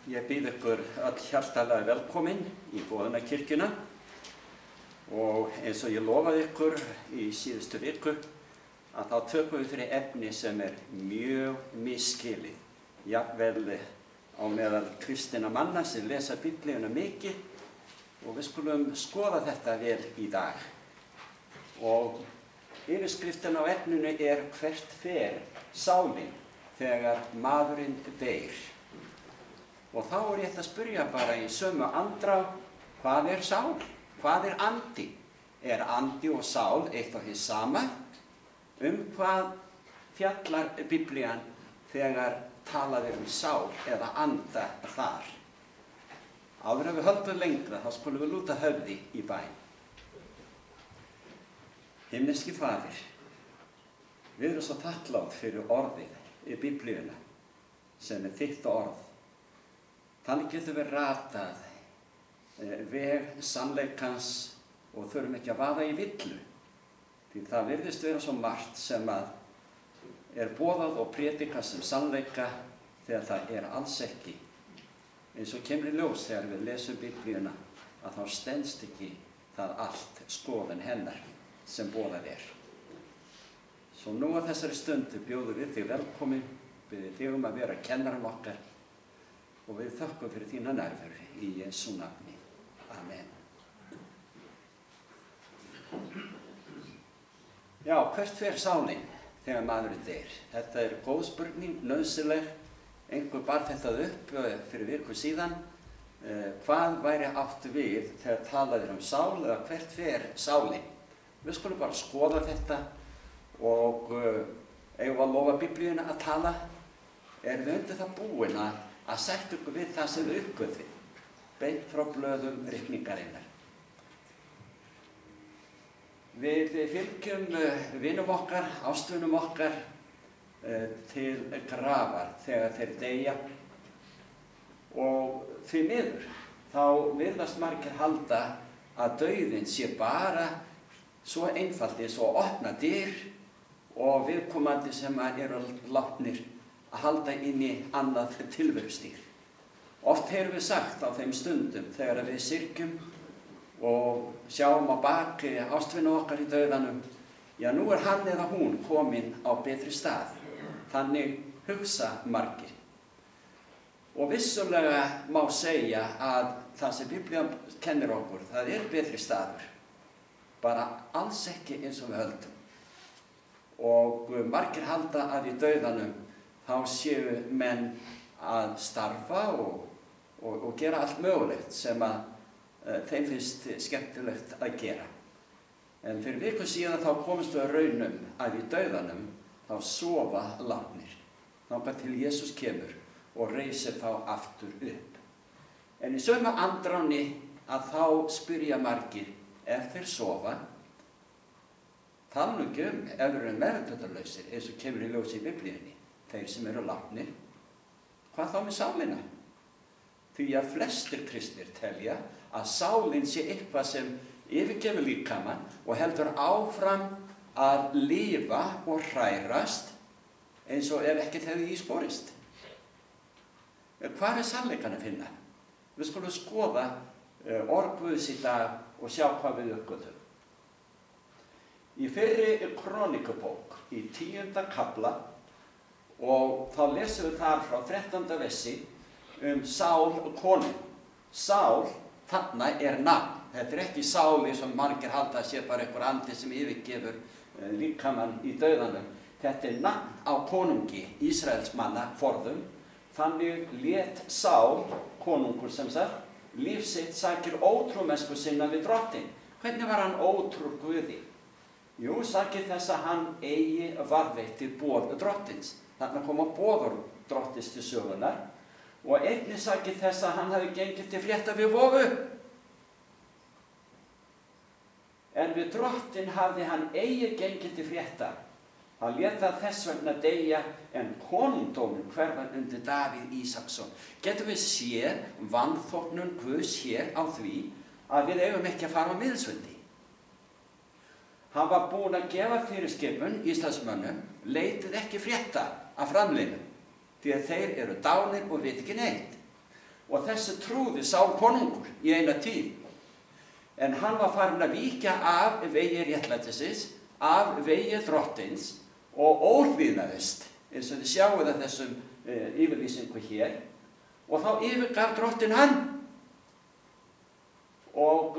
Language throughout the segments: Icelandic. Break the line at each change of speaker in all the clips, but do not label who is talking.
Ég býð ykkur öll hjartalega velkomin í Boðunarkirkjuna og eins og ég lofaði ykkur í síðustu viku að þá tökum við fyrir efni sem mjög misskilið, jafnvel á meðal kristinna manna sem lesa Biblíuna mikið og við skulum skoða þetta vel í dag. Og yfirskriftin á efninu hvert fer sálin þegar maðurinn deyr. Og þá ég að spyrja bara í sömu andrá, hvað sál? Hvað andi? Andi og sál eitt og hið sama? Hvað fjallar Biblían þegar talað sál eða anda þar? Áður en við höldum lengra, þá skulum við lúta höfði í bæn. Himneski Faðir, við erum svo þakklát fyrir orðið í Biblíuna sem þitt orð. Þannig getum við ratað veg sannleikans og þurfum ekki að vaða í villu. Því það virðist vera svo margt sem boðað og prédikað sem sannleika þegar það alls ekki. Eins og kemur í ljós þegar við lesum Biblíuna að þá stenst ekki það allt skoðun hennar sem boðað Svo nú á þessari stundu bjóðum við þig velkomin, biðjum þig að vera kennaran okkar og við þökkum fyrir þína nærveru í Jesú nafni. Amen. Já, hvert fer sálin þegar maðurinn deyr? Þetta góð spurning, nauðsynleg. Einhver bar þetta upp fyrir viku síðan. Hvað væri átt við þegar talað sál eða hvert fer sálin? Við skulum bara skoða þetta og eigum að lofa Biblíuna að tala. Við undir það búin að sætta ykkur við það sem við uppgötvum, beint frá blöðum rigningarinar. Við fylgjum vinum okkar, ástvinum okkar til grafar þegar þeir deyja og því miður þá virðast margir halda að dauðinn sé bara svo einfalt eins og að opna dyr og viðkomandi sem eru látnir að halda inn í annað tilverustíl. Oft heyrum við sagt á þeim stundum þegar við syrgjum og sjáum á baki ástvinu okkar í dauðanum, já nú hann eða hún komin á betri stað. Þannig hugsa margir. Og vissulega má segja að það sem Biblían kennir okkur, það betri staður. Bara alls ekki eins og við höldum. Og margir halda að í dauðanum þá séu menn að starfa og gera allt mögulegt sem þeim finnst skemmtilegt að gera. En fyrir viku síðan þá komumst við að raunum að í dauðanum þá sofa látnir. Þangað til Jesús kemur og reisir þá aftur upp. En í sömu andráni að þá spyrja margir þeir sofa, tala nú ekki ef þeir eru meðvitundarlausir eins og kemur í ljós í Biblíunni. Þeir sem eru látnir, hvað þá með sálina? Því að flestir kristnir telja að sálin sé eitthvað sem yfirgefur líkamann og heldur áfram að lifa og hrærast eins og ef ekkert hefði í skorist. Hvar sannleikann að finna? Við skulum skoða orð Guðs í dag og sjá hvað við uppgötvum. Í fyrri Krónikubók í 10. kafla og þá lesum við þar frá 13. versi Sál konu. Sál, þarna nafn. Þetta ekki sáli sem margir halda að sé bara einhver andi sem yfirgefur líkamann í dauðanum. Þetta nafn á konungi Ísraels manna forðum. Þannig lét Sál, konungur sem sagt, líf sitt sakir ótrúmennsku sinna við drottinn. Hvernig var hann ótrúr Guði? Jú, sakir þess að hann eigi varðveitti boð drottins. Þarna koma boður drottins til sögunar og einnig sakir þess að hann hafi gengið til frétta við vofu. En við drottinn hafði hann eigi gengið til frétta. Hann lét það þess vegna deyja en konungdóminn hverfa undir Davíð Ísaksson. Getum við séð vanþóknun Guðs hér á því að við eigum ekki að fara á miðilsfundi. Hann var búinn að gefa fyrirskipun Íslandsmönnum, leitið ekki frétta af framliðnum, því að þeir eru dánir og veit ekki neitt. og þessu trúði Sál konungur í eina tíð. En hann var farinn að víkja af vegi réttlætisins, af vegi drottins og óhlýðnaðist, eins og þið sjáuð að þessum yfirlýsingu hér, og þá yfirgaf drottin hann. Og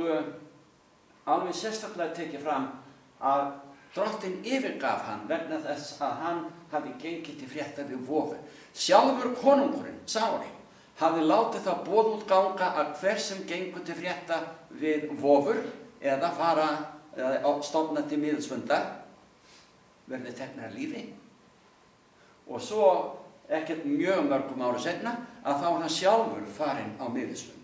alveg sérstaklega tekið fram að drottin yfirgaf hann vegna þess að hann hafði gengið til frétta við vofu. Sjálfur konungurinn, Sál, hafði látið það boð út ganga að hver sem gengur til frétta við vofur eða fara stofna til miðilsfunda verði teknar lífi. Og svo ekkert mjög mörgum ára seinna að þá var hann sjálfur farinn á miðilsfund.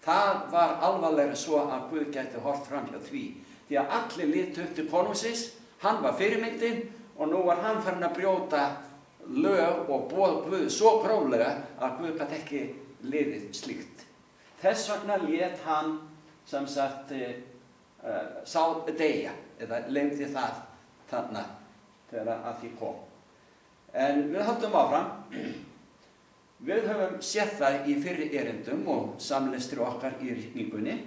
Það var alvarlega svo að Guð gæti horft fram hjá því að allir litu upp til konungsins, hann var fyrirmyndin og nú var hann farinn að brjóta lög og boð Guð svo gróflega að Guð gat ekki liðið slíkt. Þess vegna lét hann sem sagt Sál deyja, eða leyfði það þarna þegar að því kom. En við höldum áfram. Við höfum séð það í fyrri erindum og samlestri okkar í ritningunni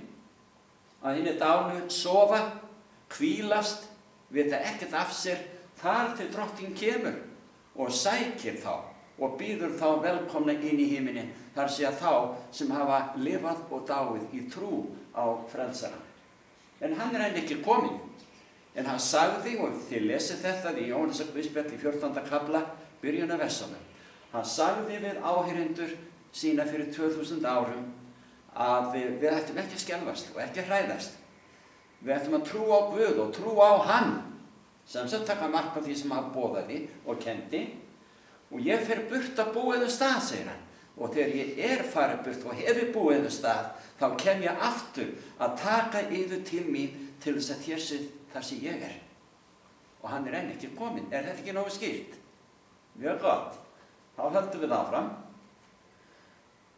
að hinir dánu sofa, hvílast, vita ekkert af sér þar til drottin kemur og sækir þá og býður þá velkomna inn í himinin, þar sé að þá sem hafa lifað og dáið í trú á frelsarann. En hann enn ekki kominn. En hann sagði, og þið lesið þetta í Jóhannesarguðspjalli í 14. kafla, byrjun af versunum. Hann sagði við áheyrendur sína fyrir 2000 árum að við ættum ekki að skelfast og ekki að hræðast. Við ættum að trú á Guð og trú á hann, sem taka mark á því sem hann boðaði og kendi. Og ég fer burt að búiðu stað, segir hann. Og þegar ég farið burt og hefur búiðu stað, þá kem ég aftur að taka yður til mín til þess að þér sé þar sem ég er. Og hann enn ekki kominn. Er þetta ekki nógu skýrt? Mjög gott. Þá höldum við áfram.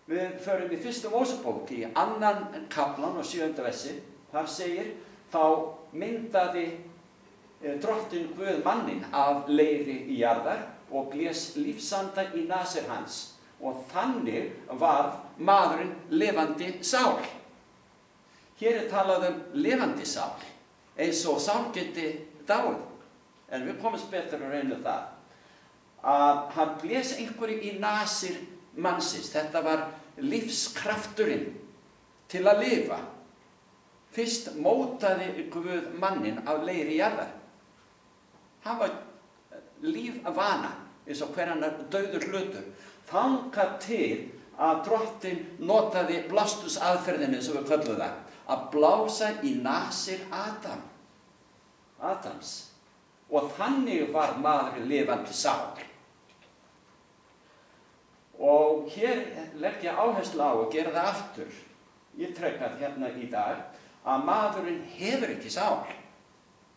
Við förum í 1. Mósebók í 2. kaflan og 7. versi. Þar segir, þá myndaði drottin Guð manninn af leiri í jarðar og blés lífsanda í nasir hans. Og þannig var maðurinn lifandi sál. Hér talað lifandi sál, eins og sál geti dáið. En við komumst betur að reyna það. Að hann blés einhverju í nasir mannsins. Þetta var lífskrafturinn til að lifa. Fyrst mótaði Guð manninn af leiri jarðar. Hann var lífvana, eins og hver annar dauður hlutur. Þangað til að drottin notaði blástusaðferðinni, sem við köllum það, að blása í nasir Adams. Og þannig var maður lifandi sál. Og hér legg ég áherslu á að gera það aftur. Ég trekka hérna í dag að maðurinn hefur ekki sál,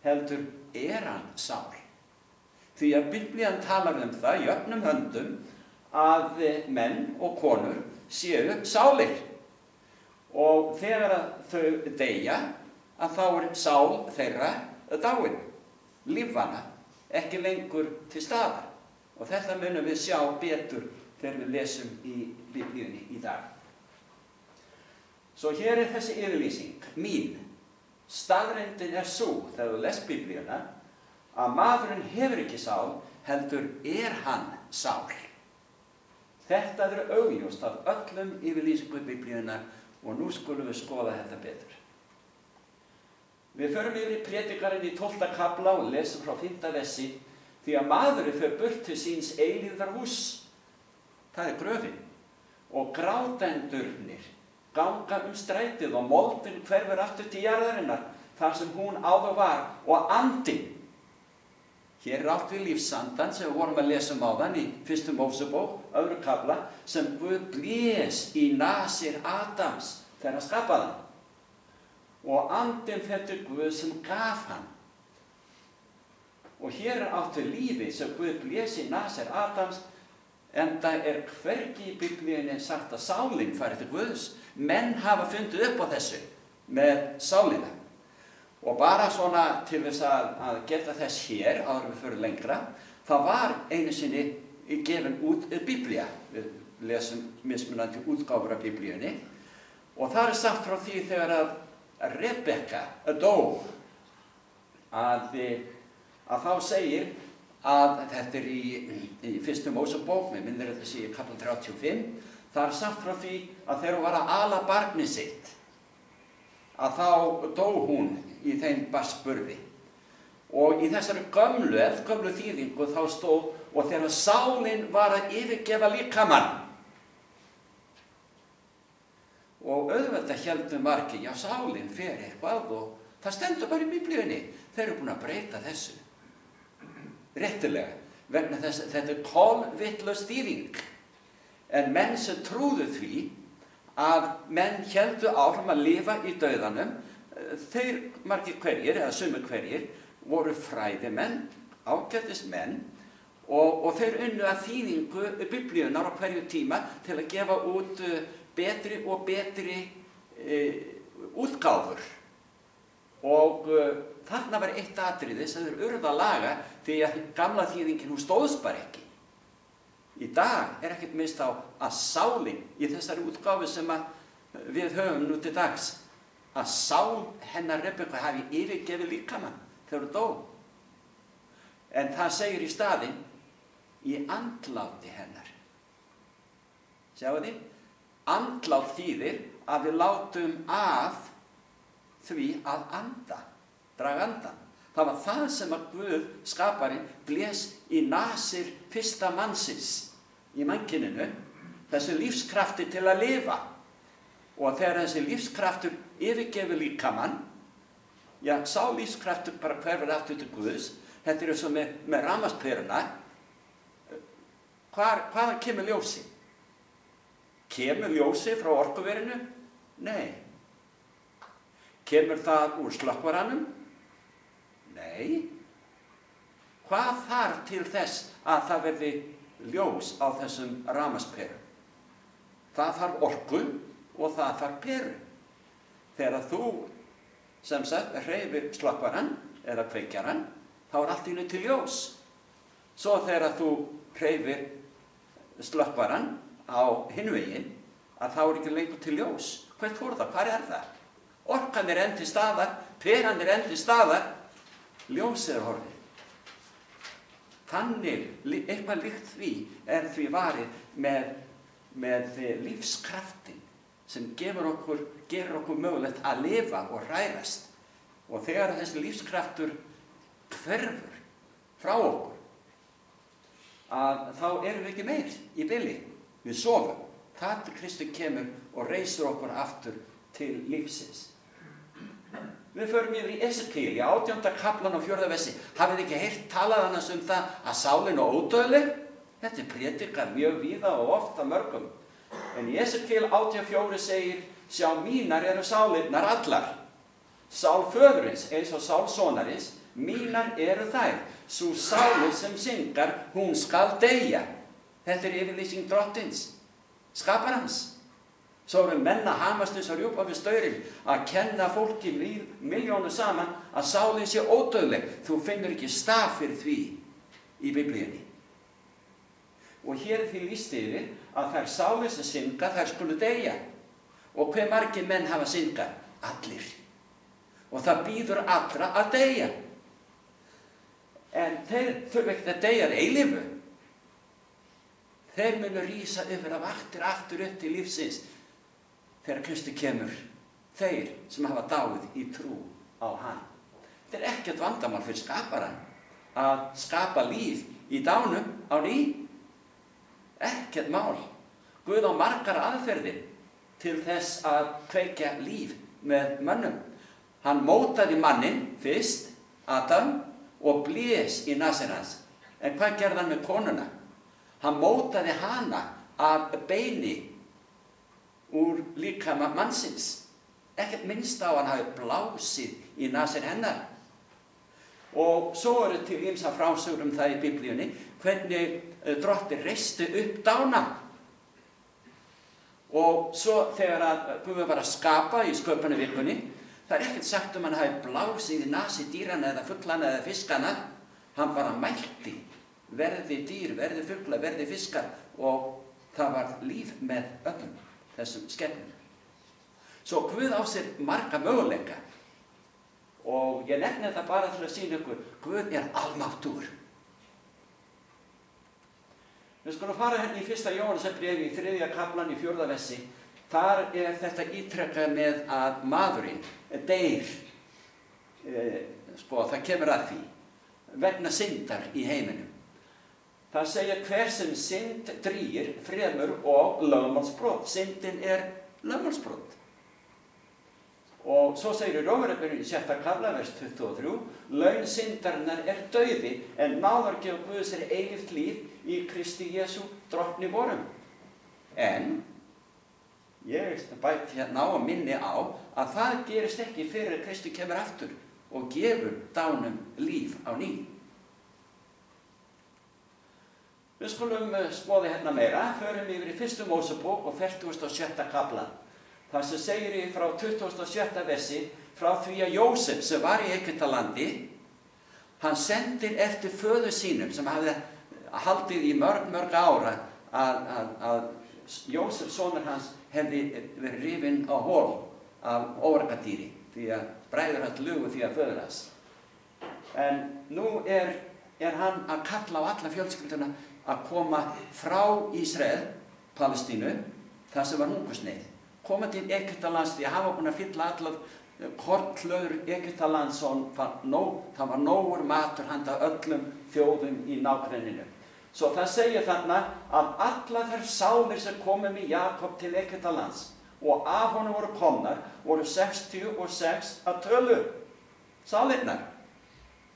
heldur hann sál. Því að Biblían talar það í öfnum höndum að menn og konur séu sálir. Og þegar þau deyja, að þá sál þeirra dáin, lífvana, ekki lengur til staðar. Og þetta munum við sjá betur þegar við lesum í Biblíunni í dag. Svo hér þessi yfirlýsing mín. Staðreyndin sú, þegar þú les Biblíuna, að maðurinn hefur ekki sál, heldur hann sál. Þetta augljóst af öllum yfirlýsingu Biblíunnar og nú skulum við skoða þetta betur. Við förum yfir í Predikarinn í 12. kafla og lesum frá 5. versi, því að maðurinn fer burt til síns eilífðarhúss. Það gröfin. Og grátendurnir ganga strætið og moldin hverfur aftur til jarðarinnar, þar sem hún áður var, og andinn. Hér átt við lífsandan sem við vorum að lesa áðan í 1. Mósebók, 2. kafla, sem Guð blés í nasir Adams þegar hann skapaði hann. Og andinn þetta Guð sem gaf hann. Og hér átt við lífið sem Guð blés í nasir Adams, enda hvergi í Biblíunni sagt að sálin fari til Guðs. Menn hafa fundið upp á þessu með sálina. Og bara svona til þess að geta þess hér, áður við förum lengra, það var einu sinni gefin út Biblía. Við lesum mismunandi útgáfur af Biblíunni, og þar sagt frá því þegar að Rebekka dó, að þá segir að þetta í fyrstu Mósebók, mér minnir þetta sé í kapla 35, þar sagt frá því að þegar hún var að ala barnið sitt, að þá dó hún í þeim barnsburði. Og í þessari gömlu þýðingu þá stóð, og þegar sálin var að yfirgefa líkamann. Og auðvitað héldu margir, já, sálin fer eitthvað, og það stendur bara í Biblíunni. Þeir eru búin að breyta þessu. Réttilega, vegna þess að þetta er kolvitlaus þýðing. En menn sem trúðu því að menn héldu áfram að lifa í dauðanum, þeir margir hverjir, eða sumir hverjir, voru fræðimenn, ágætismenn, og þeir unnu að þýðingu Biblíunnar á hverju tíma til að gefa út betri og betri útgáfur. Og þarna var eitt atriði sem þeir urðu að laga, því að gamla þýðingin hún stóðst bara ekki. Í dag er ekkert minnst á að sálin í þessari útgáfu sem við höfum nú til dags, að sál hennar Rebekku hafi yfirgefið líkamann þegar hún dó. En það segir í staðinn í andláti hennar. Sjáu þið? Andlát þýðir að við látum af því að anda, draga andan. Það var það sem að Guð, skaparinn, blés í nasir fyrsta mannsins í mannkyninu, þessu lífskrafti til að lifa. Og þegar þessi lífskraftur yfirgefur líkamann, já, sá lífskraftur bara hverfur aftur til Guðs. Þetta er eins og með rafmagnsperuna. Hvaðan kemur ljósið? Kemur ljósið frá orkuverinu? Nei. Kemur það úr slökkvaranum? Nei. Hvað þarf til þess að það verði ljós á þessum rafmagnsperum? Það þarf orku og það þarf peru. Þegar þú, sem sagt, hreyfir slökkvaran eða kveikjaran, þá er allt í einu til ljós. Svo þegar þú hreyfir slökkvaran á hinn veginn, að þá er ekki lengur til ljós. Hvert fór það? Hvar er það? Orkan er enn til staðar, peran er enn til staðar, ljósið er horfið. Þannig, eitthvað líkt því er því varið með lífskraftin sem gerir okkur mögulegt að lifa og hrærast. Og þegar þessi lífskraftur hverfur frá okkur, að þá erum við ekki meir í bili. Við sofum. Þar til Kristur kemur og reisur okkur aftur til lífsins. Við förum yfir í Esekiel, í 18. kaplan og 4. versi. Hafið þið ekki heyrt talað annars um það að sálin er ódauðleg? Þetta er prédikað mjög víða og oft af mörgum. En í Esekiel 18:4 segir, sjá, mínar eru sálirnar allar. Sál föðurins eins og sál sonarins, mínar eru þær. Sú sálin sem syngar, hún skal deyja. Þetta er yfirlýsing drottins, skaparans. Svo eru menn að hamast eins og rjúpa við staurinn að kenna fólki milljónu saman að sálin sé ódauðleg. Þú finnur ekki staf fyrir því í Biblíunni. Og hér er því lýst yfir að þær sálir sem synga, þær skulu deyja. Og hve margir menn hafa syngað? Allir. Og það býður allra að deyja. En þeir þurfa ekki að deyja að eilífu. Þeir munu rísa yfir af aftur upp til lífsins þegar Kristur kemur, þeir sem hafa dáið í trú á hann. Þetta er ekkert vandamál fyrir skaparann að skapa líf í dánum á ný. Ekkert mál. Guð á margar aðferðir til þess að kveikja líf með mönnum. Hann mótaði manninn fyrst, Adam, og blés í nasir hans. En hvað gerði hann með konuna? Hann mótaði hana af beini úr líkama mannsins. Ekkert minnst á hann hafi blásið í nasir hennar. Og svo eru til ýmsar frásögur um það í Biblíunni, hvernig Drottinn reisti upp dána. Og svo þegar að Guð var að skapa í sköpunarvikunni, það er ekkert sagt hann hafi blásið í nasi dýrana eða fuglana eða fiskana. Hann bara mælti, verði dýr, verði fugla, verði fiskar, og það var líf með öllum þessum skepnum. Svo Guð á sér marga möguleika og ég nefni þetta bara til að sýna ykkur, Guð almáttugur. Við skulum fara hérna í 1. Jóhannesarbréfi í 3. kaflan í 4. versi. Þar þetta ítrekkað með að maðurinn deyr, það kemur að því, vegna syndar í heiminum. Það segja hver sem synd drýgir fremur og lögmálsbrot. Syndin lögmálsbrot. Og svo segir í Rómverjabréfinu í 6. kafla, vers 23, laun syndarinnar dauði, en náðargjöf Guðs eilíft líf í Kristi Jesú drottni vorum. En ég bæti hérna á og minni á að það gerist ekki fyrir Kristi kemur aftur og gefur dánum líf á ný. Við skulum skoða hérna meira, förum yfir í 1. Mósebók og 46. kafla. Það sem segir frá 26. versi, frá því að Jósef sem var í Egyptalandi, hann sendir eftir föður sínum sem hafði haldið í mörg ára að Jósef, sonur hans, hefði verið rifinn á hol af óargadýri, því að bræður hans lugu því að föður hans. En nú hann að kalla á alla fjölskylduna að koma frá Ísrael, Palestínu, þar sem var hungursneyð. Koma til Egyptalands því að hafa búin að fylla allar kornhlöður Egyptalands og það var nógur matur handa öllum þjóðum í nágrenninu. Svo það segir þarna að allar þær sálir sem komu með Jakob til Egyptalands og af honum voru komnar voru 66 að tölu. Sálirnar.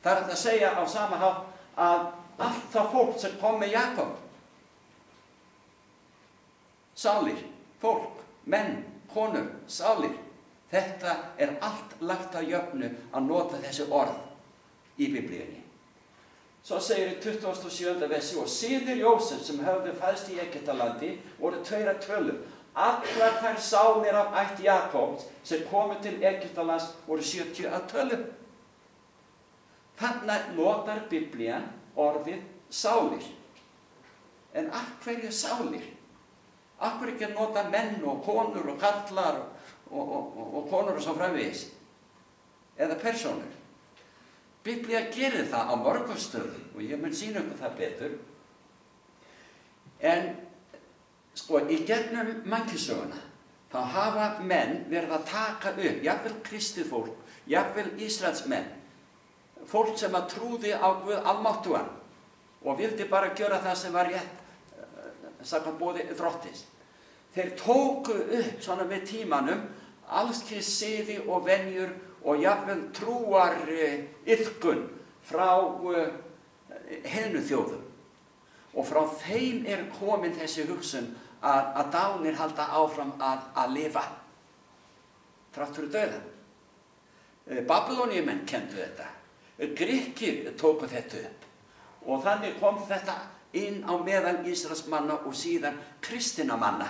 Það að segja á sama hátt að allt það fólk sem kom með Jakob, sálir, fólk, menn, konur, sálir, þetta allt lagt að jöfnu að nota þessi orð í Biblíunni. Svo segir í 27. versi, og synir Jósef sem höfðu fæðst í Egyptalandi voru 2 að tölu. Allar þær sálir af ætt Jakobs sem komu til Egyptalands voru 70 að tölu. Þannig notar Biblían orðið sálir. En af hverju sálir? Af hverju ekki að nota menn og konur og karlar og konur og svo framvegis? Eða persónur? Biblía gerir það á mörgum stöðum og ég mun sýna ykkur það betur. En í gegnum mannkynssöguna þá hafa menn verið að taka upp, jafnvel kristið fólk, jafnvel Ísraelsmenn, fólk sem að trúði á Guð almáttugan og vildi bara gjöra það sem var rétt samkvæmt boði Drottins. Þeir tóku upp svona með tímanum alls kyns siði og venjur og jafnvel trúar iðkun frá hinu þjóðum. Og frá þeim komin þessi hugsun að dánir halda áfram að lifa þrátt fyrir dauðann. Babylóníumenn kenndu þetta. Grikkir tóku þetta upp. Og þannig kom þetta inn á meðal Ísraelsmanna og síðan kristinna manna.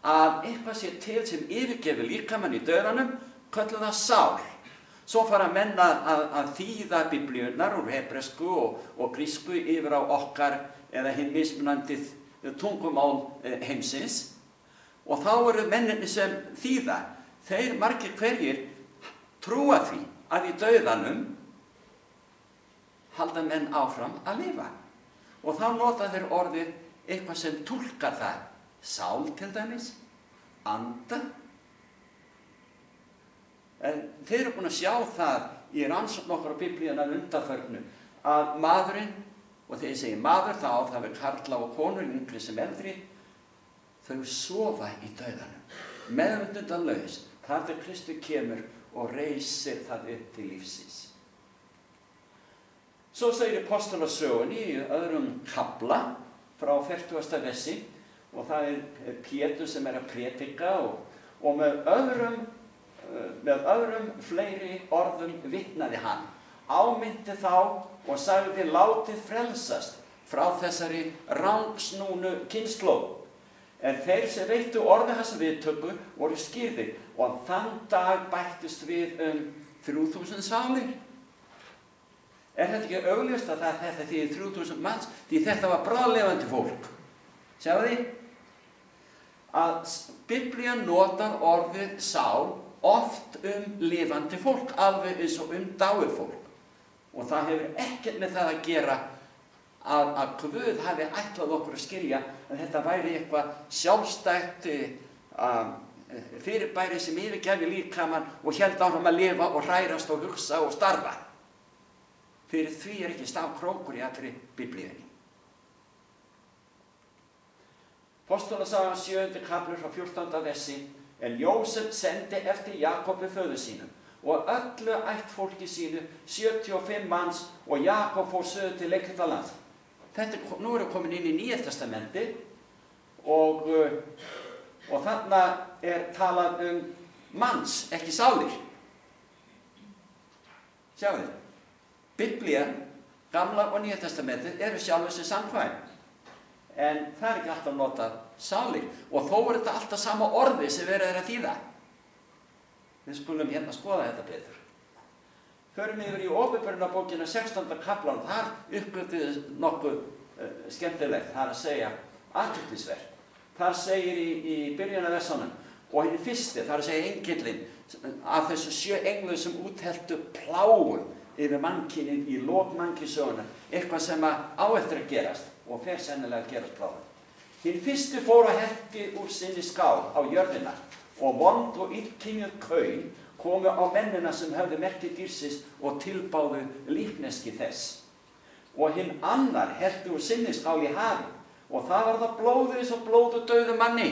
Að eitthvað sé til sem yfirgefur líkamann í dauðanum, kölluð það sál. Svo fara menn að þýða biblíurnar úr hebresku og grísku yfir á okkar eða hinn mismunandi tungumál heimsins. Og þá eru mennirnir sem þýða. Þeir margir hverjir trúa því að í dauðanum halda menn áfram að lifa. Og þá nota þeir orðið eitthvað sem túlkar það. Sál til dæmis, anda. En þeir eru búin að sjá það í rannsókn okkar á Biblíunni að undanförnu að maðurinn, og þegar ég segi maður þá það er karla og konur, yngri sem eldri, þau sofa í dauðanum, meðvitundalaust, þar til Kristur kemur og reisir það upp til lífsins. Svo segir í Apostolasögunni í öðrum kafla frá 40. versi, og það er Pétur sem að predika og með öðrum fleiri orðum vitnaði hann, ámyndi þá og sagði látið frelsast frá þessari rangsnúnu kynslóð. En þeir sem veittu orði hans viðtöku voru skírðir og þann dag bættust við 3000 sálir. Er þetta ekki augljóst að þetta þýðir 3000 manns? Því þetta var bráðlifandi fólk. Sjáðu þið? að Biblían notar orðið sál oft lifandi fólk, alveg eins og dáið fólk. Og það hefur ekkert með það að gera að Guð hafi ætlað okkur að skilja að þetta væri eitthvað sjálfstætt fyrirbæri sem yfirgæfi líkamann og hélt áfram að lifa og hrærast og hugsa og starfa. Fyrir því ekki stafkrókur í allri Biblíunni. Apostolasagan 7. kafli frá 14. versi. En Jósef sendi eftir Jakobi föður sínum og öllu ættfólki sínu 75 manns og Jakob fór suður til Egyptalands. Nú erum komin inn í Nýja testamentið og þarna talað manns, ekki sálir. Sjáðu, Biblían, Gamla og Nýja testamentið eru sjálfur sem samkvæm. En það ekki alltaf notað sálir. Og þó þetta alltaf sama orði sem verið að þýða. Við skulum hérna skoða þetta betur. Förum yfir í Åpenbarunarbókina 16. kaflan. Þar uppgöttuðu nokkuð skemmtilegt. Það að segja athyglisvert. Þar segir í byrjunarversunum og hinn fyrsti, þar að segja engillinn af þessu 7 englar sem útheltu pláum yfir mannkynið í lok mannkynssögunnar. Eitthvað sem á eftir að gerast. Og fer sennilega að gerast bráðum. Hinn fyrsti fór að helti úr sinni skál á jörðina og vond og illkynjuð kaun komu á mennina sem höfðu merki dýrsins og tilbáðu líkneski þess. Og hinn annar helti úr sinni skál í hafi og það var það blóðið eins og blóð og dauðu manni.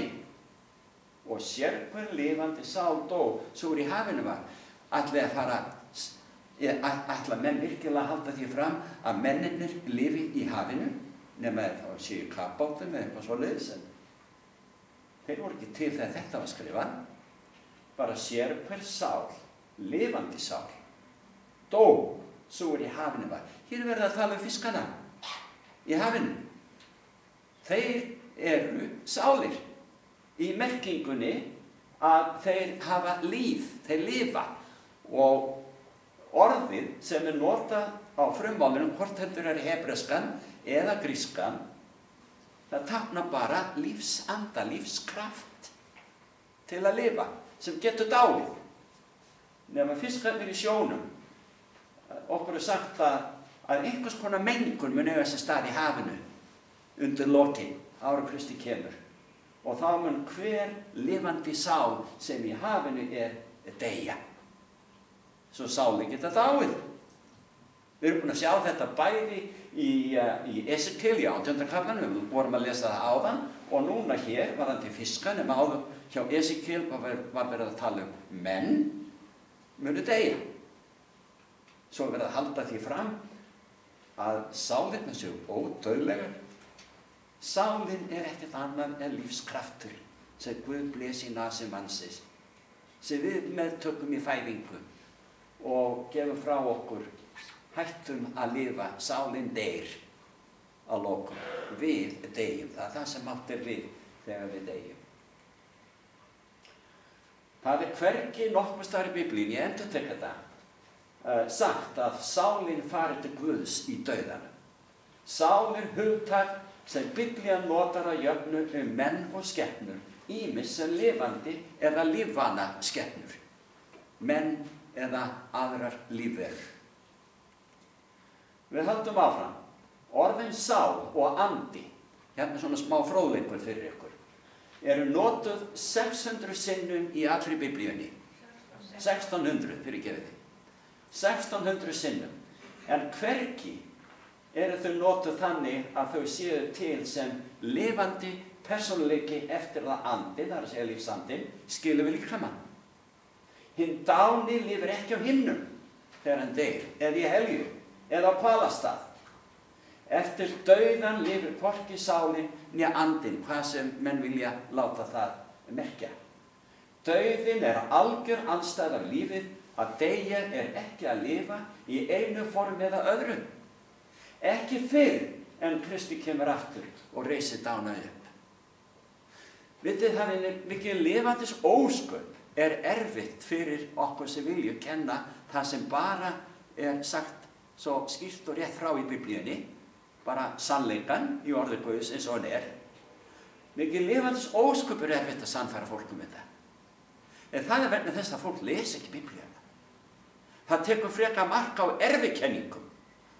Og sérhver lifandi sál dó svo úr í hafinu var. Ætla menn virkilega að halda því fram að mennirnir lifi í hafinu? Nema þá séu kappbátum eða eitthvað svoleiðis, en þeir voru ekki til þegar þetta var skrifað. Bara sérhver sál, lifandi sál, dó svo úr í hafinu var. Hér verið að tala fiskana í hafinu. Þeir eru sálir í merkingunni að þeir hafa líf, þeir lifa. Og orðið sem notað á frummálunum, hvort heldur hebreskan eða grískan, það táknar bara lífsanda, lífskraft til að lifa, sem getur dáið. Nema fiskarnir í sjónum, okkur sagt að einhvers konar mengun mun eiga sér stað í hafinu undir lokin, ára Kristi kemur. Og þá mun hver lifandi sál sem í hafinu deyja. Svo sáli geta dáið. Við erum búin að sjá þetta bæði í Esekiel í 18. kaflanum, við vorum að lesa það áðan, og núna hér varðandi fiska, nema áður hjá Esekiel var verið að tala menn munu deyja. Svo verið að halda því fram að sálirnar séu ódauðlegar. Sálin ekkert annað en lífskraftur sem Guð blés í nasi mannsins, sem við meðtökum í fæðingu og gefum frá okkur. Hættum að lifa, sálin deyr að lokum. Við deyjum, það sem átt við þegar við deyjum. Það hvergi nokkuð staðar í Biblíunni, ég endurtek þetta, sagt að sálin fari til Guðs í dauðanum. Sál hugtak sem Biblían notar að jöfnu menn og skepnur, ýmis sem lifandi eða lífvana skepnur, menn eða aðrar lífverur. Við höldum áfram. Orðin sál og andi, hérna svona smá fróðleikur fyrir ykkur, eru notuð 600 sinnum í allri Biblíunni. 1600 fyrirgefið. 1600 sinnum. En hvergi eru þau notuð þannig að þau séu til sem lifandi persónuleiki eftir það andi, það er að segja lífsandinn, skilur við líkamann. Hinn dáni lifir ekki á himnum þegar hann deyr, eða í helju, eða á hvalastað. Eftir dauðan lifir hvorki sálin né andinn, hvað sem menn vilja láta það merkja. Dauðinn algjör andstæða af lífið, að deyja ekki að lifa í einu formi eða öðru. Ekki fyrr en Kristi kemur aftur og reisir dána upp. Vitið það mikið lifandis ósköp erfitt fyrir okkur sem vilju kenna það sem bara sagt svo skýrt og rétt frá í Biblíunni, bara sannleikan í orði Guðs eins og hann Mikið lifandis ósköpur erfitt að sannfæra fólk þetta. En það vegna þess að fólk lesa ekki Biblíuna. Það tekur frekar mark á erfikenningum,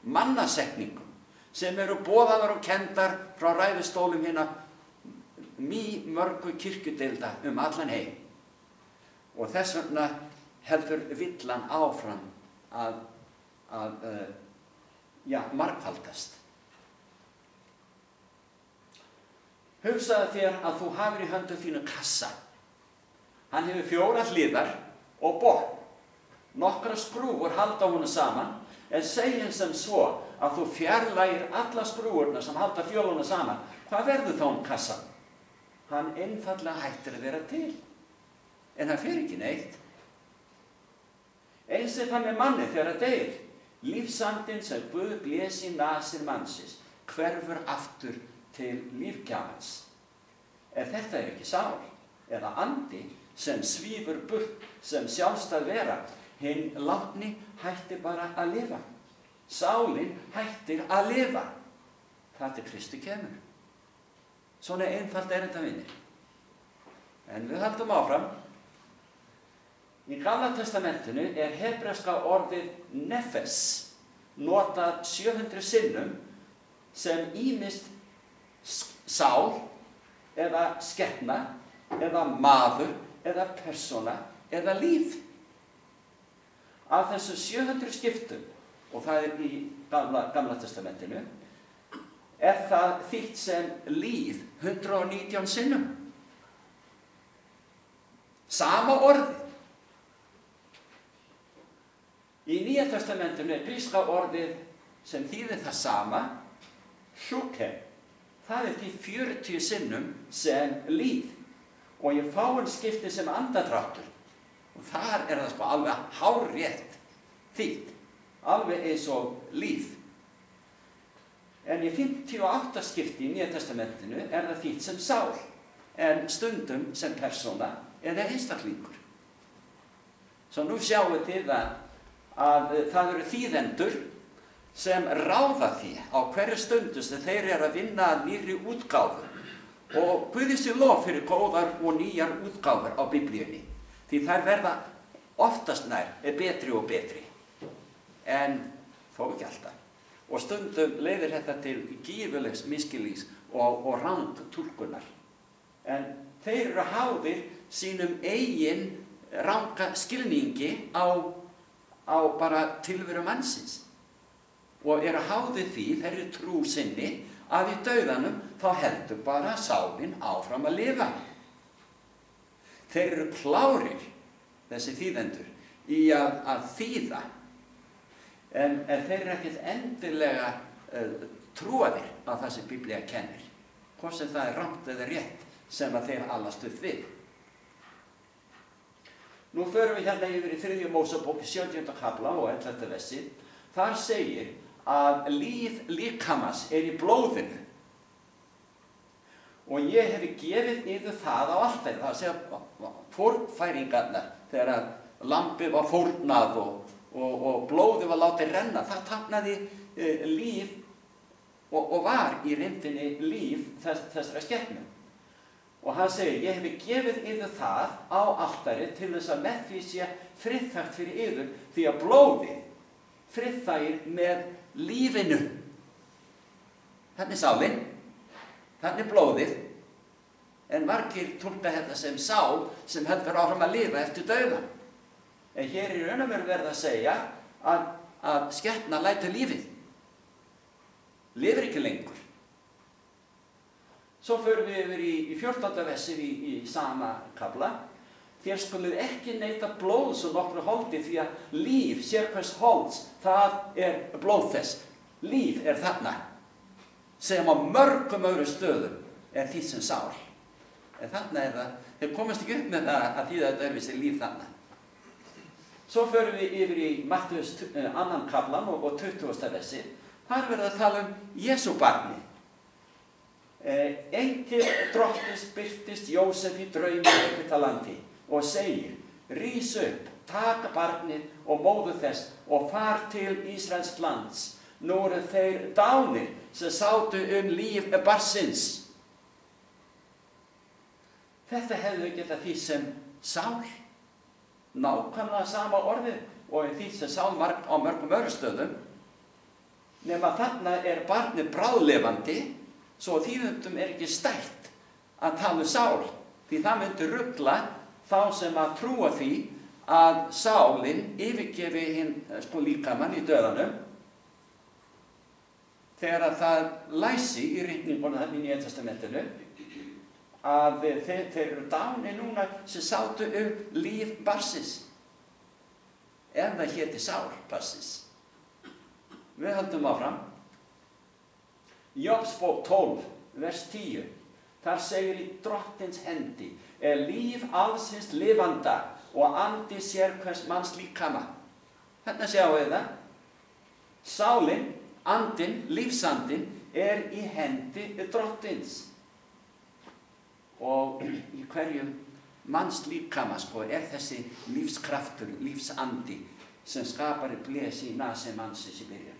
mannasetningum, sem eru boðaðar og kendar frá ræðustólum hérna mörgu kirkjudeilda allan heim. Og þess vegna heldur villan áfram að margfaldast. Hugsaðu þér að þú hafir í höndum þínu kassa. Hann hefur 4 hliðar og botn. Nokkrar skrúfur halda honum saman, en segjum sem svo að þú fjarlægir alla skrúfurnar sem halda fjóluna saman. Hvað verður þá kassan? Hann einfaldlega hættir að vera til. En hann fer ekki neitt. Eins það með manni þegar það deyr. Lífsandinn sem Guð blés í nasir mannsins hverfur aftur til lífgjafans. Þetta ekki sál eða andi sem svífur burt sem sjálfstæð vera. Hinn látni hættir bara að lifa. Sálin hættir að lifa. Það til Kristi kemur. Svona einfalt þetta vinir. En við haldum áfram. Í Gamla testamentinu hebreska orðið nefes notað 700 sinnum sem ýmist sál eða skepna eða maður eða persóna eða líf. Af þessu 700 skiptum, og það í Gamla testamentinu, það þýtt sem líf 119 sinnum. Sama orðið. Í Nýja testamentinu gríska orðið sem þýðir það sama, sjúke. Það þýtt 40 sinnum sem líf. Og í fáein skipti sem andardráttur. Og þar það alveg hárrétt þýtt. Alveg eins og líf. En í 58 skipti í Nýja testamentinu það þýtt sem sál. En stundum sem persóna eða einstaklingur. Svo nú sjáum þið að það eru þýðendur sem ráða því á hverju stundu sem þeir að vinna að nýrri útgáfu. Og Guði sé lof fyrir góðar og nýjar útgáfur á Biblíunni. Því þær verða oftast nær betri og betri. En þó ekki alltaf. Og stundum leiðir þetta til gífurlegs misskilnings og rangtúlkunar. En þeir eru háðir sínum eigin ranga skilningi á bara tilveru mannsins. Og eru háðir því þeirri trú sinni að í dauðanum þá heldur bara sálin áfram að lifa. Þeir eru klárir, þessi þýðendur, í að þýða. En þeir eru ekkert endilega trúaðir á það sem Biblía kennir. Hvort sem það rangt eða rétt sem að þeir allast upp við. Nú förum við hérna yfir í 3. Mósebók 17. kafla og 11. versi. Þar segir að líf líkamans í blóðinu. Og ég hef gefið yður það á altari. Það segja fórnfæringarnar þegar lambið var fórnað og blóðið var látið renna. Það táknaði líf og var í reyndinni líf þessara skepnu. Og hann segir, ég hef gefið yður það á altari til þess að með því sé friðþægt fyrir yður, því að blóðið friðþægir með lífinu. Þannig sálin, þannig blóðið, en margir túlka þetta sem sál sem heldur áfram að lifa eftir dauðann. En hér í raun og veru verið að segja að skepna lætur lífið. Lifir ekki lengur. Svo förum við yfir í 14. versið í sama kafla. Þér skuluð ekki neyta blóðs og nokkru holdi því að líf, sérhvers holds, það blóð þess. Líf þarna, sem á mörgum öðrum stöðum því sem sál. En þarna það, þeir komast ekki upp með það að þýða þetta öðruvísi líf þarna. Svo förum við yfir í Mattheus 2. kaflan og 20. versið. Þar verður að tala Jesú barnið. Engil drottins birtist Jósef í draumi í Egyptalandi og segir, rís upp, taka barnið og móður þess og far til Ísraels lands. Nú þeir dánir sem sátu líf barnsins. Þetta hefðu getað þýtt sem sál, nákvæmlega sama orðið og þýtt sem sál á mörgum öðrum stöðum, nema þarna barnið bráðlifandi, svo þýðendum ekki stætt að tala sál, því það myndi rugla þá sem að trúa því að sálinn yfirgefi hinn líkamann í dauðanum, þegar að það læsi í ritningunum þarna í Nýja testamentinu, að þeir eru dánir núna sem sátu líf barnsins, en það héti sál barnsins. Við höldum áfram. Jóbsbók 12, vers 10. Þar segir í Drottins hendi líf allsins lifanda og andi sérhvers manns líkama. Þarna sjáum við það. Sálin, andin, lífsandin í hendi Drottins. Og í hverjum manns líkama þessi lífskraftur, lífsandi sem skapari blés í nasi mannsins í byrjun.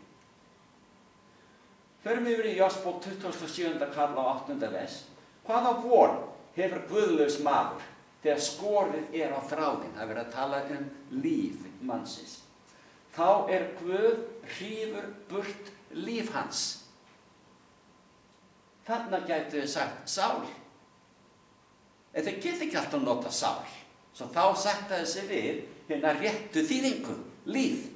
Förum yfir í Jóbsbók 27. kafla á 8. vers. Hvaða von hefur guðlaus maður þegar skorið á þráðinn? Það verið að tala líf mannsins. Þá Guð hrífur burt líf hans. Þarna gætu þið sagt sál. En þau geta ekki alltaf nota sál. Svo þá sætta þessi við hérna réttu þýðingu, líf.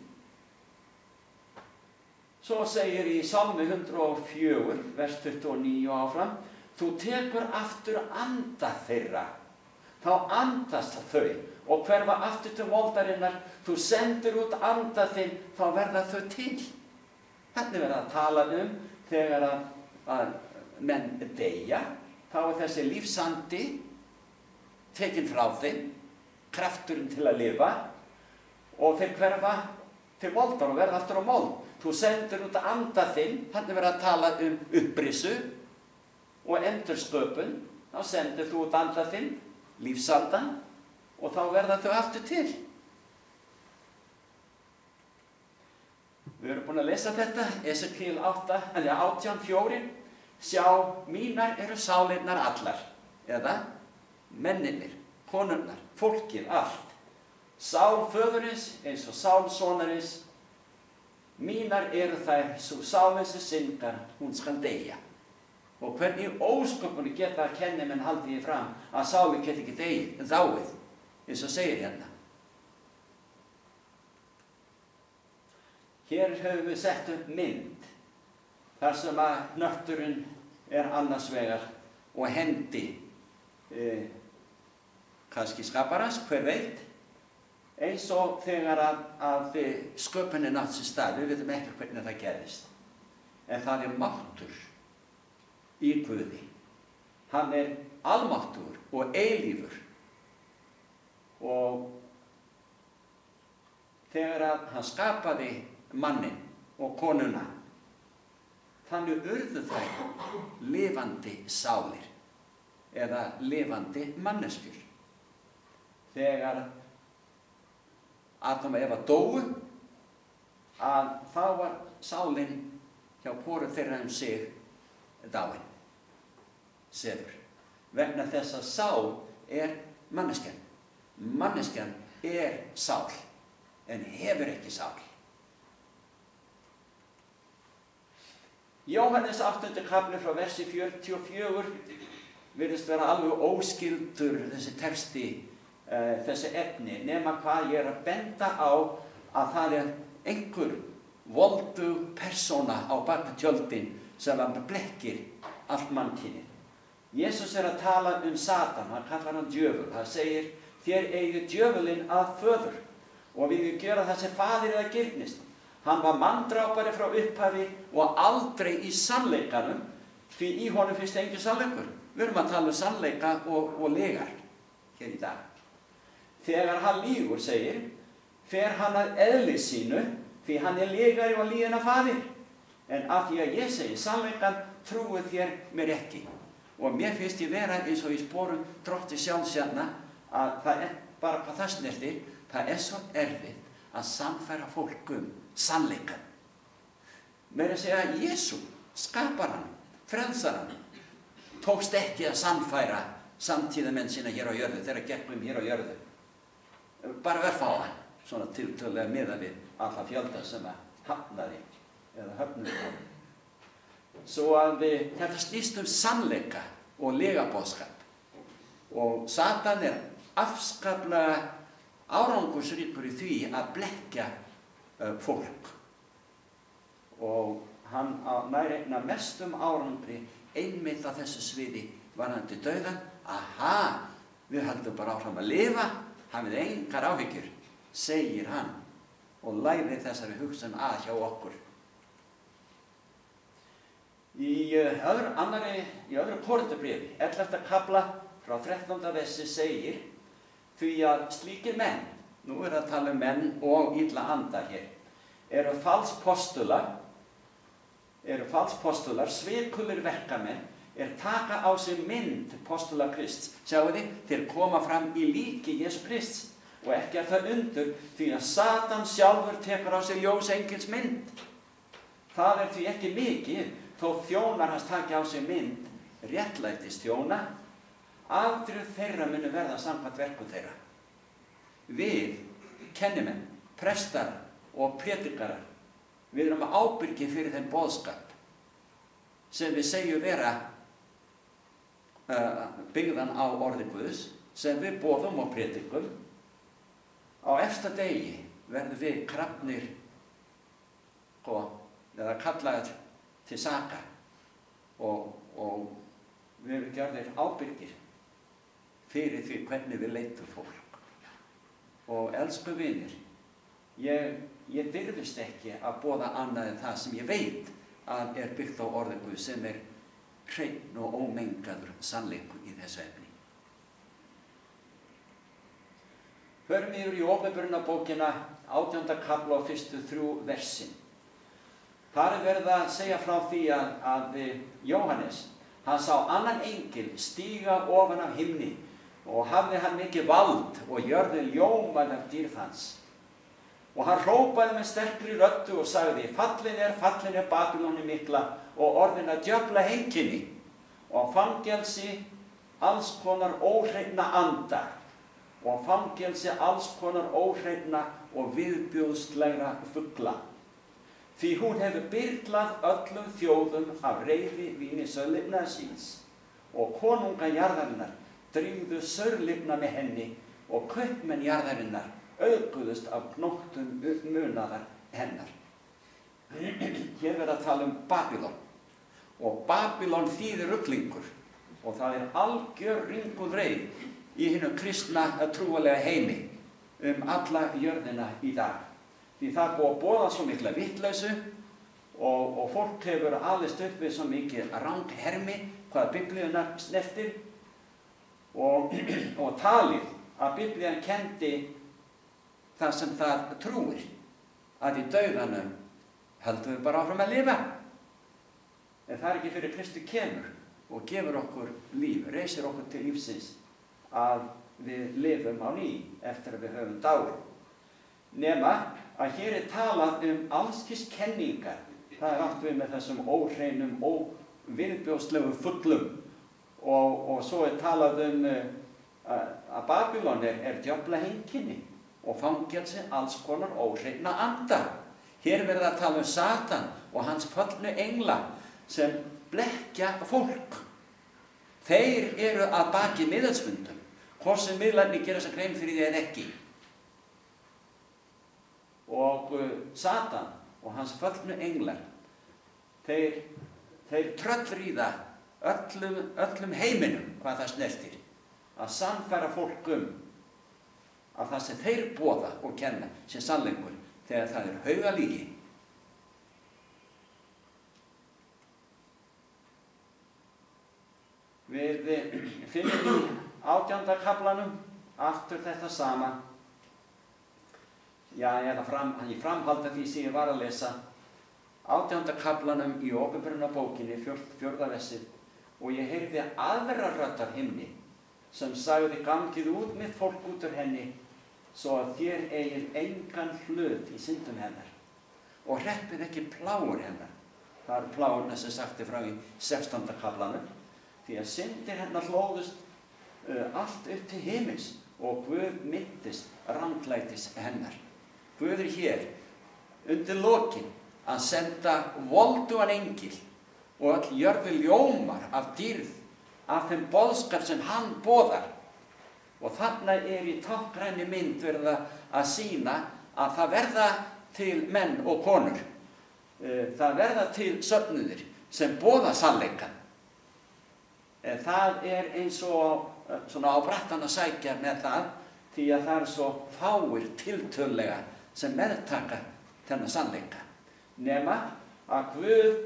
Svo segir í Sálmi 104, vers 29 áfram, þú tekur aftur anda þeirra, þá andast þau og hverfa aftur til moldarinnar, þú sendir út anda þinn, þá verða þau til. Þetta verið að tala þegar að menn deyja, þá þessi lífsandi tekinn frá þeim, krafturinn til að lifa og þeir hverfa til moldar og verða aftur á mold. Þú sendir út anda þinn, þannig verið að tala upprissu og endursköpun, þá sendir þú út anda þinn, lífsandan, og þá verða þau aftur til. Við erum búin að lesa þetta, Esekiel 18:4, sjá, mínar eru sálinnar allar, eða menninir, konurnar, fólkið, allt. Sál föðurins eins og sál sonarins, mínar eru þær, svo sálinn sem syndar, hún skal deyja. Og hvernig ósköpunni geta að kenni menn haldið fram að sálinn geti ekki dáið, eins og segir hérna. Hér höfum við sett upp mynd, þar sem að hnötturinn annars vegar og hendi, kannski skaparans, hver veit, eins og þegar að sköpunin átt sér stað, við veitum ekki hvernig það gerðist. En það máttur í Guði. Hann almáttur og eilífur. Og þegar að hann skapaði mannin og konuna, þannig urðu þær lifandi sálir eða lifandi manneskjur. Þegar Adam og Eva dóu, að þá var sálinn hjá hvoru þeirra sig dáin, sefur. Vegna þess að sál manneskjan. Manneskjan sál, en hefur ekki sál. Jóhannes 8. kafli frá versi 44 virðist vera alveg óskyldur þessi texti, þessi efni, nema hvað ég að benda á að það einhver voldug persóna á bak við tjöldin sem blekkir allt mannkynið. Jesús að tala Satan, hann kallar hann djöful. Það segir, þér eigið djöfulinn að föður og við gera það sem faðir eða girnist. Hann var manndrápari frá upphafi og aldrei í sannleikanum, því í honum finnst engin sannleikur. Við erum að tala sannleika og legar hér í dag. Þegar hann lýgur, segir, fer hann að eðli sínu, því hann legari og lyginn af faðir. En af því að ég segi sannleikann, trúið þér mér ekki. Og mér finnst ég vera eins og í sporum Drottins sjálfs hérna, að það bara hvað það snertir, það svo erfitt að sannfæra fólk sannleikann. Meira að segja að Jesú, skaparann, frelsarann, tókst ekki að sannfæra samtíðamenn sína hér á jörðu, þeirra gegnum hér á jörðu. Bara örfáa, svona tiltölulega miðað við alla fjölda sem hafnaði eða höfnuði. Svo að þetta snýst sannleika og legaboðskap. Og Satan afskaplega árangursríkur í því að blekkja fólk. Og hann nær einna mestum árangri einmitt á þessu sviði varðandi dauðan. Aha, við höldum bara áfram að lifa, hafið engar áhyggjur, segir hann og lærir þessari hugsun að hjá okkur. Í öðru Korinthubréfi, 11. kafla frá 13. versi segir, því að slíkir menn, nú að tala um menn og illa anda hér, eru falspostular, svikulir verkamenn, taka á sig mynd postula Krists. Sjáu þið, þeir koma fram í líki Jesú Krists og ekki það undur því að Satan sjálfur tekur á sig ljósengils mynd. Það því ekki mikið, þó þjónar hans taki á sig mynd, réttlætis þjóna, afdrif þeirra munu verða samkvæmt verkum þeirra. Við, kennimenn, prestar og prédikarar, við erum ábyrgir fyrir þeim boðskap sem við segjum vera byggðan á orði Guðs, sem við boðum og prédikum. Á efsta degi verðum við krafnir eða kallaðir til saka og við erum gjörðir ábyrgir fyrir því hvernig við leitum fólk. Og elsku vinir, ég dirfist ekki að boða annað en það sem ég veit að byggt á orði Guðs, sem hreinn og ómengaður sannleikur í þessu efni. Förum yfir í Åpenbarunarbókina, 18. kafla og fyrstu 3 versin. Þar verið að segja frá því að Jóhannes, hann sá annan engil stíga ofan af himni og hafði hann mikið vald og jörðin ljómaði af dýrð hans. Og hann hrópaði með sterkri röddu og sagði, fallin Babýlon mikla og orðin að djöfla heimkynni og fangelsi alls konar óhreinna anda og fangelsi alls konar óhreinna og viðbjóðslegra fugla. Því hún hefur byrlað öllum þjóðum af reiði víni saurlifnaðar síns og konunga jarðarinnar drýgðu saurlifna með henni og kaupmenn jarðarinnar auðguðust af knóttum munaðar hennar. Hér verið að tala Babýlon og Babýlon þýðir ruglingur og það algjör ringuð reið í hinum kristna trúarlega heimi alla jörðina í dag. Því það búið að boða svo mikla vitleysu og fólk hefur alist upp við svo mikið ranghermi hvað Biblíuna snertir og talið að Biblían kenndi það sem það trúir, að í dauðanum höldum við bara áfram að lifa. En það ekki fyrir Kristi kemur og gefur okkur líf, reisir okkur til lífsins að við lifum á ný eftir að við höfum dáið. Nema að hér talað allskis kenningar. Það átt við með þessum óhreinum, óviðbjóðslegu fuglum og svo talað að Babýlon djöfla heimkynni og fangelsi alls konar óhreinna anda. Hér verið að tala Satan og hans föllnu engla sem blekkja fólk. Þeir að baki miðilsfundum, hvort sem miðlarnir gera sér grein fyrir því eða ekki. Og Satan og hans föllnu englar, þeir tröllríða öllum heiminum hvað það snertir, að sannfæra fólk að það sem þeir boða og kenna sé sannleikur þegar það haugalígi. Við finnum í 18. kaflanum aftur þetta sama. Í framhaldi af því sem ég var að lesa 18. kaflanum í Åpenbarunarbókinni, 4. versið, og ég heyrði aðra rödd af himni sem sagði, gangið út með fólk út úr henni svo að þér eigið engan hlut í syndum hennar og hreppið ekki plágur hennar. Það plágurna sem sagti frá í 16. kaflanum, því að syndir hennar hlóðust allt upp til himins og Guð minntist ranglætis hennar. Guð hér undir lokin að senda voldugan engil og öll jörðu ljómar af dýrð af þeim boðskap sem hann boðar. Og þarna í táknrænni mynd verið að sýna að það verða til menn og konur. Það verða til söfnuðir sem boða sannleikann. Það eins og svona á brattan að sækja með það, því að það svo fáir tiltölulega sem meðtaka þennan sannleika. Nema að Guð,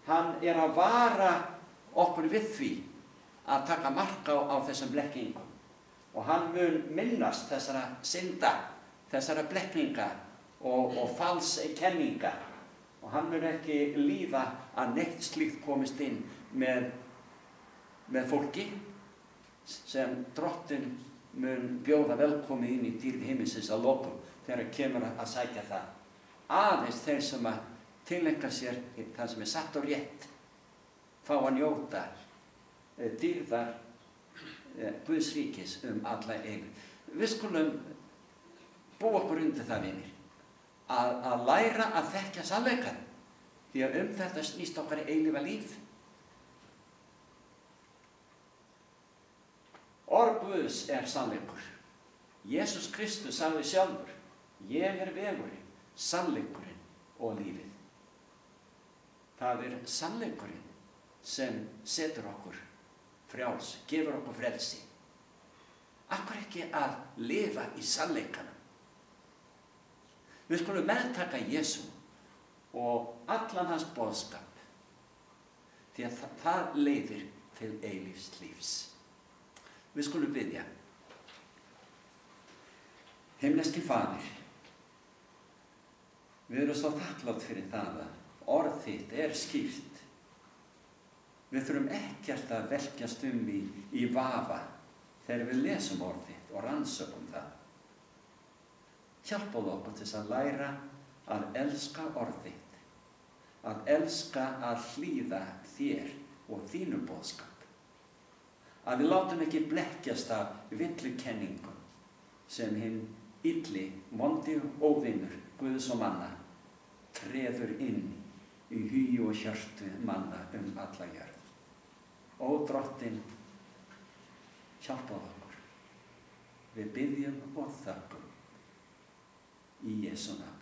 hann að vara okkur við því að taka mark á þessum blekkingum. Og hann mun minnast þessara synda, þessara blekkinga og falskenninga. Og hann mun ekki líða að neitt slíkt komist inn með fólki sem Drottinn mun bjóða velkomi inn í dýrð himinsins að lokum þegar kemur að sækja það. Aðeins þeir sem að tileinka sér það sem satt og rétt fá að njóta dýrðar Guðs ríkis alla eilífð. Við skulum búa okkur undir það, vinir, að læra að þekkja sannleikann, því að þetta snýst okkar eilífa líf. Orð Guðs sannleikur. Jesús Kristus sagði sjálfur: ég vegurinn, sannleikurinn og lífið. Það sannleikurinn sem setur okkur frjáls, gefur okkur frelsi. Af hverju ekki að lifa í sannleikanum? Við skulum meðtaka Jesú og allan hans boðskap, því að það leiðir til eilífs lífs. Við skulum biðja. Himneski Faðir, við erum svo þakklátt fyrir það að orð þitt skýrt. Við þurfum ekkert að velkjast í vafa þegar við lesum orð þitt og rannsökum það. Hjálpaðu okkur til að læra að elska orð þitt, að elska að hlýða þér og þínum boðskap. Að við látum ekki blekkjast af villukenningum sem hinn illi, vondi óvinur Guðs og manna treður inn í hugi og hjörtu manna alla jörð. Ó Drottinn, hjálpaðu okkur. Við biðjum og þökkum í Jesú nafni.